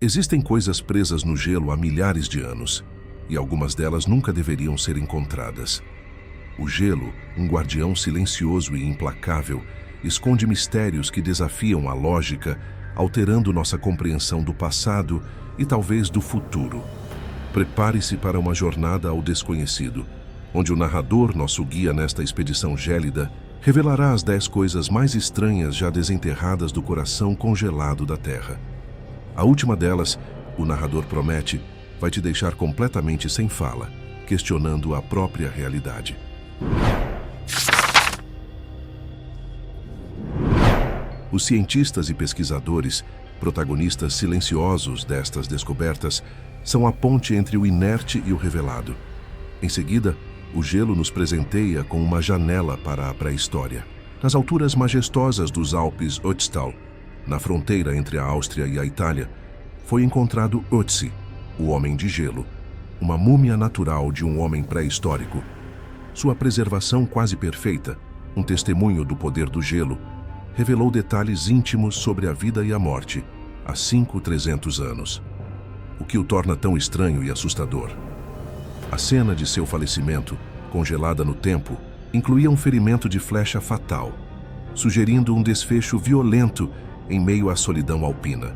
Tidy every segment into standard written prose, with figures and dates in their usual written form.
Existem coisas presas no gelo há milhares de anos, e algumas delas nunca deveriam ser encontradas. O gelo, um guardião silencioso e implacável, esconde mistérios que desafiam a lógica, alterando nossa compreensão do passado e talvez do futuro. Prepare-se para uma jornada ao desconhecido, onde o narrador, nosso guia nesta expedição gélida, revelará as 10 coisas mais estranhas já desenterradas do coração congelado da Terra. A última delas, o narrador promete, vai te deixar completamente sem fala, questionando a própria realidade. Os cientistas e pesquisadores, protagonistas silenciosos destas descobertas, são a ponte entre o inerte e o revelado. Em seguida, o gelo nos presenteia com uma janela para a pré-história. Nas alturas majestosas dos Alpes Ötztal, na fronteira entre a Áustria e a Itália, foi encontrado Ötzi, o homem de gelo, uma múmia natural de um homem pré-histórico. Sua preservação quase perfeita, um testemunho do poder do gelo, revelou detalhes íntimos sobre a vida e a morte, há 300 anos. O que o torna tão estranho e assustador? A cena de seu falecimento, congelada no tempo, incluía um ferimento de flecha fatal, sugerindo um desfecho violento em meio à solidão alpina.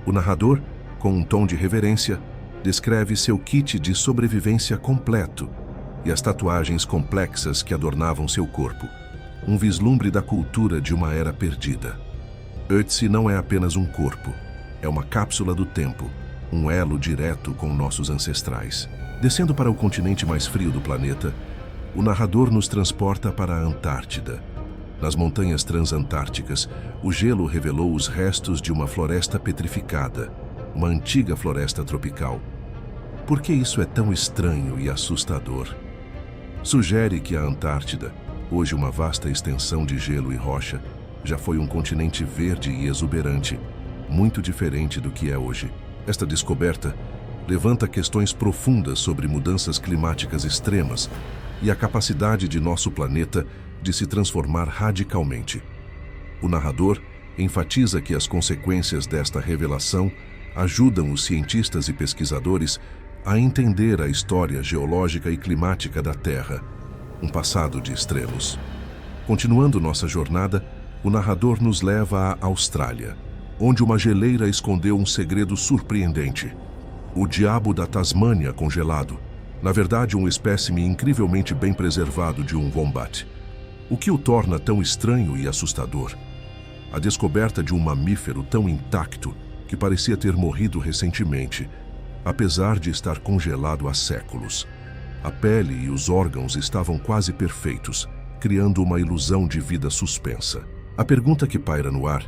O narrador, com um tom de reverência, descreve seu kit de sobrevivência completo e as tatuagens complexas que adornavam seu corpo, um vislumbre da cultura de uma era perdida. Ötzi não é apenas um corpo, é uma cápsula do tempo, um elo direto com nossos ancestrais. Descendo para o continente mais frio do planeta, o narrador nos transporta para a Antártida. Nas montanhas transantárticas, o gelo revelou os restos de uma floresta petrificada, uma antiga floresta tropical. Por que isso é tão estranho e assustador? Sugere que a Antártida, hoje uma vasta extensão de gelo e rocha, já foi um continente verde e exuberante, muito diferente do que é hoje. Esta descoberta levanta questões profundas sobre mudanças climáticas extremas e a capacidade de nosso planeta de se transformar radicalmente. O narrador enfatiza que as consequências desta revelação ajudam os cientistas e pesquisadores a entender a história geológica e climática da Terra, um passado de extremos. Continuando nossa jornada, o narrador nos leva à Austrália, onde uma geleira escondeu um segredo surpreendente. O diabo da Tasmânia congelado, na verdade um espécime incrivelmente bem preservado de um wombat. O que o torna tão estranho e assustador? A descoberta de um mamífero tão intacto que parecia ter morrido recentemente, apesar de estar congelado há séculos. A pele e os órgãos estavam quase perfeitos, criando uma ilusão de vida suspensa. A pergunta que paira no ar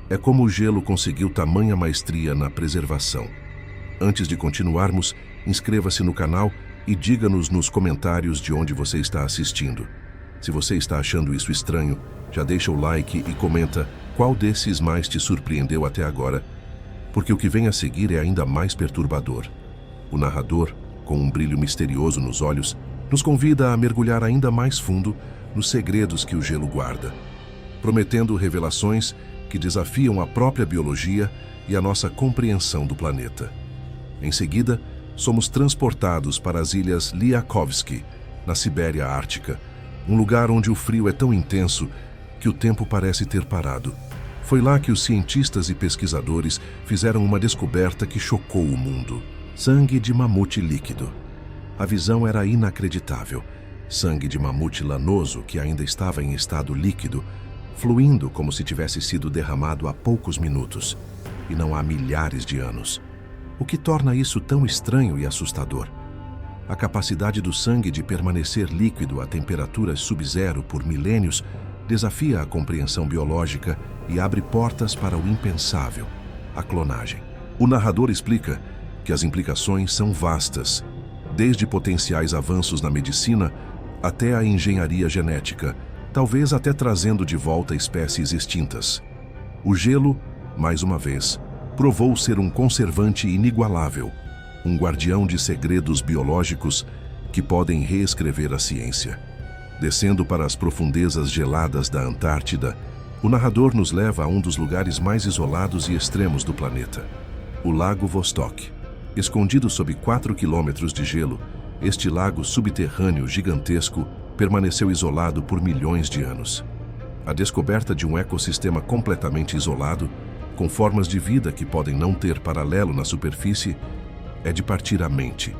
é como o gelo conseguiu tamanha maestria na preservação. Antes de continuarmos, inscreva-se no canal e diga-nos nos comentários de onde você está assistindo. Se você está achando isso estranho, já deixa o like e comenta qual desses mais te surpreendeu até agora, porque o que vem a seguir é ainda mais perturbador. O narrador, com um brilho misterioso nos olhos, nos convida a mergulhar ainda mais fundo nos segredos que o gelo guarda, prometendo revelações que desafiam a própria biologia e a nossa compreensão do planeta. Em seguida, somos transportados para as ilhas Liakovsky, na Sibéria Ártica, um lugar onde o frio é tão intenso que o tempo parece ter parado. Foi lá que os cientistas e pesquisadores fizeram uma descoberta que chocou o mundo: sangue de mamute líquido. A visão era inacreditável. Sangue de mamute lanoso que ainda estava em estado líquido, fluindo como se tivesse sido derramado há poucos minutos, e não há milhares de anos. O que torna isso tão estranho e assustador? A capacidade do sangue de permanecer líquido a temperaturas sub-zero por milênios desafia a compreensão biológica e abre portas para o impensável, a clonagem. O narrador explica que as implicações são vastas, desde potenciais avanços na medicina até a engenharia genética, talvez até trazendo de volta espécies extintas. O gelo, mais uma vez, provou ser um conservante inigualável, um guardião de segredos biológicos que podem reescrever a ciência. Descendo para as profundezas geladas da Antártida, o narrador nos leva a um dos lugares mais isolados e extremos do planeta. O Lago Vostok. Escondido sob 4 quilômetros de gelo, este lago subterrâneo gigantesco permaneceu isolado por milhões de anos. A descoberta de um ecossistema completamente isolado, com formas de vida que podem não ter paralelo na superfície, é de partir a mente,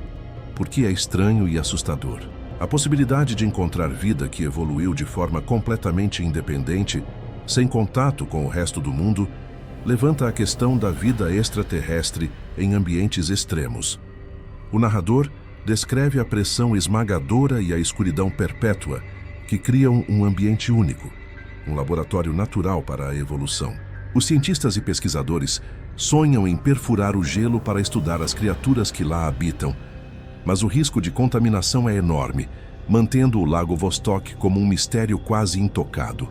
porque é estranho e assustador. A possibilidade de encontrar vida que evoluiu de forma completamente independente, sem contato com o resto do mundo, levanta a questão da vida extraterrestre em ambientes extremos. O narrador descreve a pressão esmagadora e a escuridão perpétua que criam um ambiente único, um laboratório natural para a evolução. Os cientistas e pesquisadores sonham em perfurar o gelo para estudar as criaturas que lá habitam, mas o risco de contaminação é enorme, mantendo o Lago Vostok como um mistério quase intocado.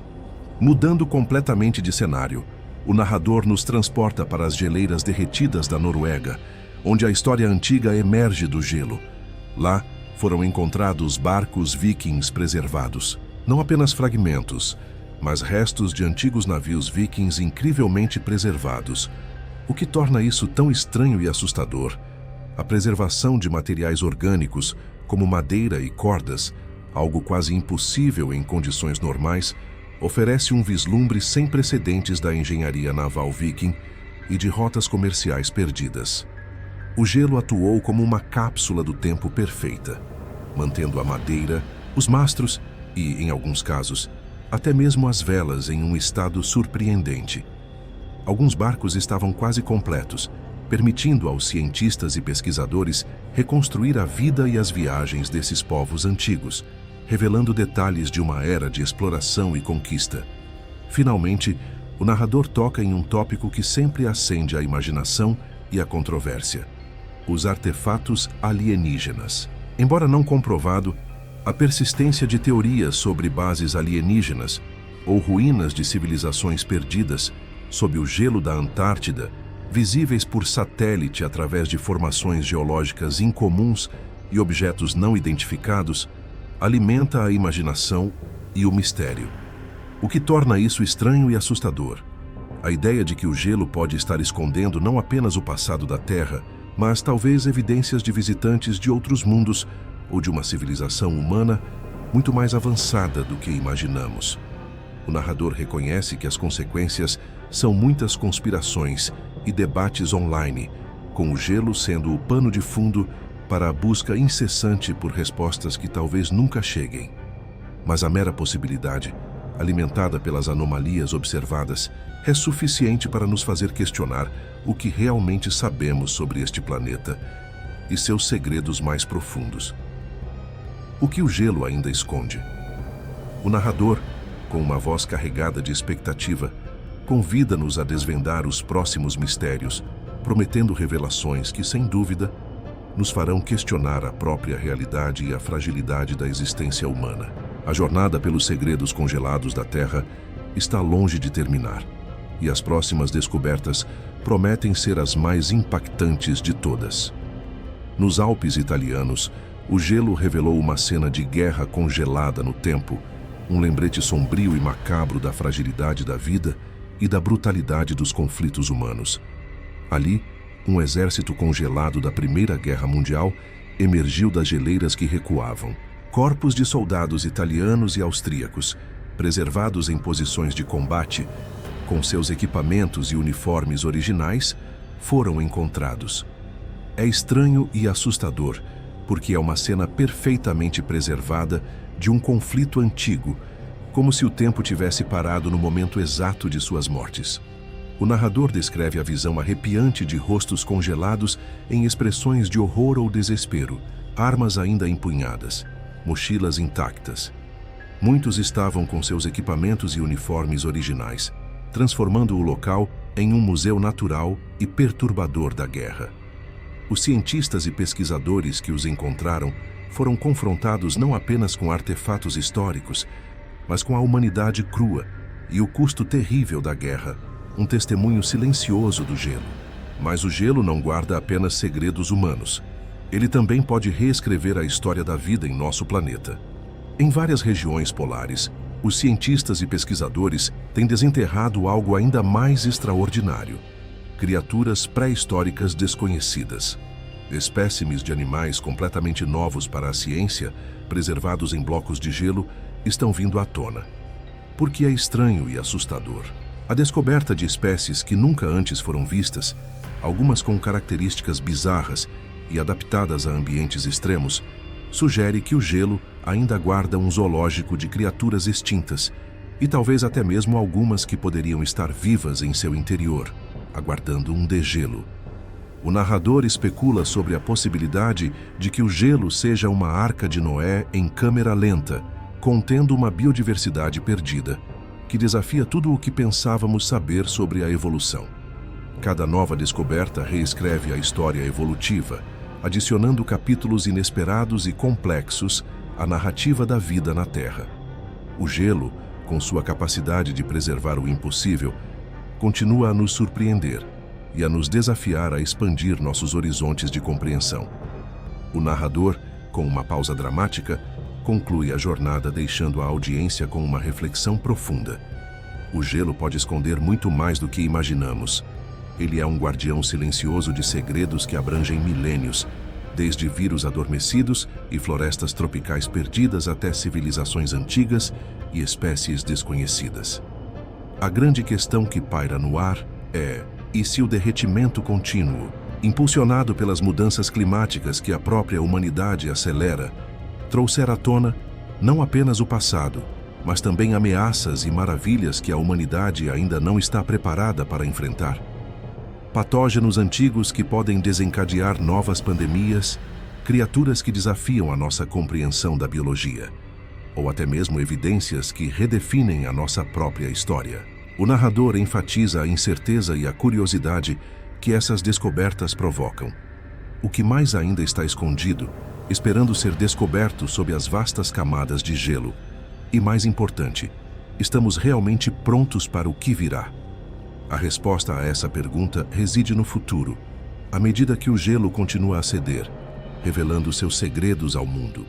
Mudando completamente de cenário, o narrador nos transporta para as geleiras derretidas da Noruega, onde a história antiga emerge do gelo. Lá foram encontrados barcos vikings preservados, não apenas fragmentos, mas restos de antigos navios vikings incrivelmente preservados. O que torna isso tão estranho e assustador? A preservação de materiais orgânicos, como madeira e cordas, algo quase impossível em condições normais, oferece um vislumbre sem precedentes da engenharia naval viking e de rotas comerciais perdidas. O gelo atuou como uma cápsula do tempo perfeita, mantendo a madeira, os mastros e, em alguns casos, até mesmo as velas em um estado surpreendente. Alguns barcos estavam quase completos, permitindo aos cientistas e pesquisadores reconstruir a vida e as viagens desses povos antigos, revelando detalhes de uma era de exploração e conquista. Finalmente, o narrador toca em um tópico que sempre acende a imaginação e a controvérsia: os artefatos alienígenas. Embora não comprovado, a persistência de teorias sobre bases alienígenas ou ruínas de civilizações perdidas sob o gelo da Antártida, visíveis por satélite através de formações geológicas incomuns e objetos não identificados, alimenta a imaginação e o mistério. O que torna isso estranho e assustador. A ideia de que o gelo pode estar escondendo não apenas o passado da Terra, mas talvez evidências de visitantes de outros mundos ou de uma civilização humana muito mais avançada do que imaginamos. O narrador reconhece que as consequências são muitas conspirações e debates online, com o gelo sendo o pano de fundo para a busca incessante por respostas que talvez nunca cheguem. Mas a mera possibilidade, alimentada pelas anomalias observadas, é suficiente para nos fazer questionar o que realmente sabemos sobre este planeta e seus segredos mais profundos. O que o gelo ainda esconde? O narrador, com uma voz carregada de expectativa, convida-nos a desvendar os próximos mistérios, prometendo revelações que, sem dúvida, nos farão questionar a própria realidade e a fragilidade da existência humana. A jornada pelos segredos congelados da Terra está longe de terminar, e as próximas descobertas prometem ser as mais impactantes de todas. Nos Alpes italianos, o gelo revelou uma cena de guerra congelada no tempo, um lembrete sombrio e macabro da fragilidade da vida e da brutalidade dos conflitos humanos. Ali, um exército congelado da Primeira Guerra Mundial emergiu das geleiras que recuavam. Corpos de soldados italianos e austríacos, preservados em posições de combate, com seus equipamentos e uniformes originais, foram encontrados. É estranho e assustador, porque é uma cena perfeitamente preservada de um conflito antigo, como se o tempo tivesse parado no momento exato de suas mortes. O narrador descreve a visão arrepiante de rostos congelados em expressões de horror ou desespero, armas ainda empunhadas, mochilas intactas. Muitos estavam com seus equipamentos e uniformes originais, transformando o local em um museu natural e perturbador da guerra. Os cientistas e pesquisadores que os encontraram foram confrontados não apenas com artefatos históricos, mas com a humanidade crua e o custo terrível da guerra, um testemunho silencioso do gelo. Mas o gelo não guarda apenas segredos humanos. Ele também pode reescrever a história da vida em nosso planeta. Em várias regiões polares, os cientistas e pesquisadores têm desenterrado algo ainda mais extraordinário: criaturas pré-históricas desconhecidas. Espécimes de animais completamente novos para a ciência, preservados em blocos de gelo, estão vindo à tona. Porque é estranho e assustador. A descoberta de espécies que nunca antes foram vistas, algumas com características bizarras e adaptadas a ambientes extremos, sugere que o gelo ainda guarda um zoológico de criaturas extintas e talvez até mesmo algumas que poderiam estar vivas em seu interior, aguardando um degelo. O narrador especula sobre a possibilidade de que o gelo seja uma arca de Noé em câmera lenta, contendo uma biodiversidade perdida, que desafia tudo o que pensávamos saber sobre a evolução. Cada nova descoberta reescreve a história evolutiva, adicionando capítulos inesperados e complexos à narrativa da vida na Terra. O gelo, com sua capacidade de preservar o impossível, continua a nos surpreender e a nos desafiar a expandir nossos horizontes de compreensão. O narrador, com uma pausa dramática, conclui a jornada deixando a audiência com uma reflexão profunda. O gelo pode esconder muito mais do que imaginamos. Ele é um guardião silencioso de segredos que abrangem milênios, desde vírus adormecidos e florestas tropicais perdidas até civilizações antigas e espécies desconhecidas. A grande questão que paira no ar é: e se o derretimento contínuo, impulsionado pelas mudanças climáticas que a própria humanidade acelera, trouxer à tona não apenas o passado, mas também ameaças e maravilhas que a humanidade ainda não está preparada para enfrentar? Patógenos antigos que podem desencadear novas pandemias, criaturas que desafiam a nossa compreensão da biologia, ou até mesmo evidências que redefinem a nossa própria história. O narrador enfatiza a incerteza e a curiosidade que essas descobertas provocam. O que mais ainda está escondido, esperando ser descoberto sob as vastas camadas de gelo? E mais importante, estamos realmente prontos para o que virá? A resposta a essa pergunta reside no futuro, à medida que o gelo continua a ceder, revelando seus segredos ao mundo.